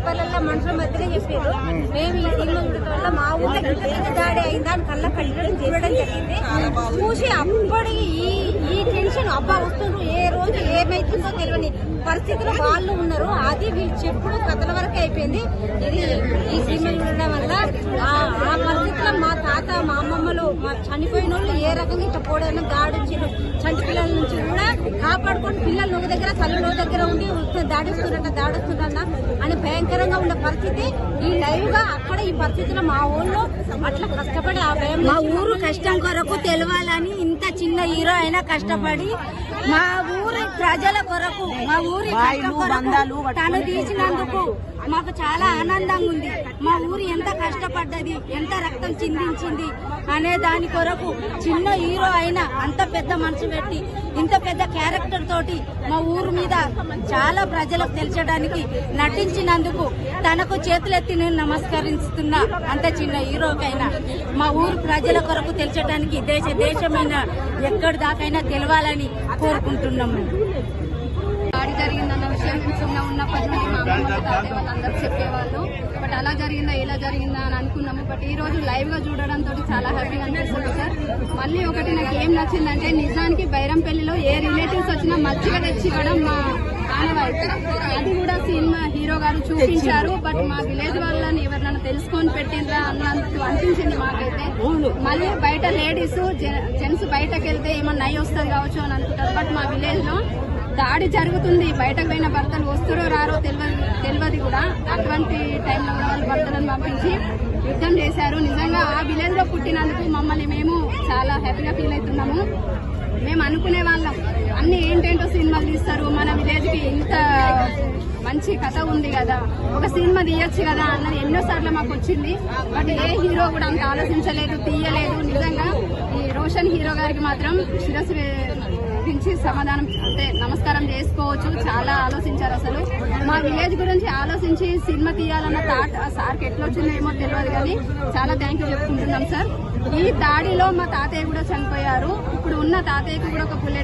కొత్తపల్లెల్లో మనుషుల మధ్యలో చెప్పారు. మేము ఈ సినిమా చూడటం వల్ల మా ఊళ్ళో దాడి అయిందా అని కళ్ళ కళ్ళని చూడడం జరిగింది. చూసి అప్పటి ఈ టెన్షన్ అబ్బా వస్తుండ్రు, ఏ రోజు ఏమైతుందో తెలియని పరిస్థితుల్లో వాళ్ళు ఉన్నారు. అది వీళ్ళు చెప్పుడు కథల వరకు అయిపోయింది. ఇది ఈ సినిమా చూడడం వల్ల ఆ పరిస్థితుల్లో మా తాత మా అమ్మమ్మలు మా చనిపోయిన వాళ్ళు ఏ రకంగా ఇట్లా పోవడం దాడించారు. చంటి పిల్లల నుంచి కూడా కాపాడుకొని పిల్లలు నువ్వు దగ్గర తల్లి నువ్వు దగ్గర ఉండి దాడిస్తుంట అని భయంకరంగా ఉన్న పరిస్థితి. ఈ లైవ్ గా అక్కడ ఈ పరిస్థితిలో మా ఊళ్ళో అట్లా కష్టపడి ఆ భయం మా ఊరు కష్టం కొరకు తెలవాలని ఇంత చిన్న హీరో అయినా కష్టపడి మా ఊరి ప్రజల కొరకు మా ఊరి కష్టం కొరకు తను తీసినందుకు మాకు చాలా ఆనందంగా ఉంది. మా ఊరు ఎంత కష్టపడ్డది, ఎంత రక్తం చిందించింది అనే దాని కొరకు చిన్న హీరో అయినా అంత పెద్ద మనసు పెట్టి ఇంత పెద్ద క్యారెక్టర్ తోటి మా ఊరు మీద చాలా ప్రజలకు తెలియడానికి నటించినందుకు తనకు చేతులెత్తి నేను నమస్కరిస్తున్నా. అంత చిన్న హీరోకైనా మా ఊరు ప్రజల కొరకు తెలియడానికి దేశమైన ఎక్కడి దాకైనా తెలవాలని కోరుకుంటున్నాము. దాడి జరిగిందన్న విషయం చిన్న ఉన్నప్పటి నుండి మా అమ్మమ్మ తాతయ్య వాళ్ళందరూ చెప్పేవాళ్ళు. బట్ అలా జరిగిందా ఎలా జరిగిందా అని అనుకున్నాము. బట్ ఈ రోజు లైవ్ గా చూడడంతో చాలా హ్యాపీగా అనిపిస్తుంది సార్. మళ్ళీ ఒకటి నాకు ఏం నచ్చిందంటే నిజానికి బైరంపల్లిలో ఏ రిలేటివ్స్ వచ్చినా మజ్జిగ తెచ్చి ఇవ్వడం మా ఆనవాయితీ. అది కూడా సినిమా హీరో గారు చూపించారు. బట్ మా విలేజ్ వాళ్ళని ఎవరినైనా తెలుసుకొని పెట్టిండ్రా అన్నందుకు అనిపించింది మాకైతే. మళ్ళీ బయట లేడీస్ జెంట్స్ బయటకు వెళ్తే ఏమన్నా నై వస్తుంది కావచ్చు అని అనుకుంటారు. బట్ మా విలేజ్ లో దాడి జరుగుతుంది, బయటకు పోయిన భర్తలు వస్తారో రారో తెలియదు కూడా. అటువంటి టైంలో కూడా వాళ్ళు భర్తలను పంపించి యుద్ధం చేశారు. నిజంగా ఆ విలేజ్ లో పుట్టినందుకు మమ్మల్ని మేము చాలా హ్యాపీగా ఫీల్ అవుతున్నాము. మేము అనుకునే వాళ్ళం అన్ని ఏంటేంటో సినిమాలు తీస్తారు, మన విలేజ్ కి ఇంత మంచి కథ ఉంది కదా, ఒక సినిమా తీయొచ్చు కదా అన్నది ఎన్నోసార్లు మాకు వచ్చింది. బట్ ఏ హీరో కూడా అంత ఆలోచించలేదు, తీయలేదు. నిజంగా ఈ రోషన్ హీరో గారికి మాత్రం శిరస్సు గురించి సమాధానం అంటే నమస్కారం చేసుకోవచ్చు. చాలా ఆలోచించారు. అసలు మా విలేజ్ గురించి ఆలోచించి సినిమా తీయాలన్న థాట్ ఆ సార్కి ఎట్లా వచ్చిందో ఏమో తెలియదు కానీ చాలా థ్యాంక్ యూ చెప్పుకుంటున్నాం సార్. ఈ దాడిలో మా తాతయ్య కూడా చనిపోయారు. ఇప్పుడు ఉన్న తాతయ్యకి కూడా ఒక బుల్లెట్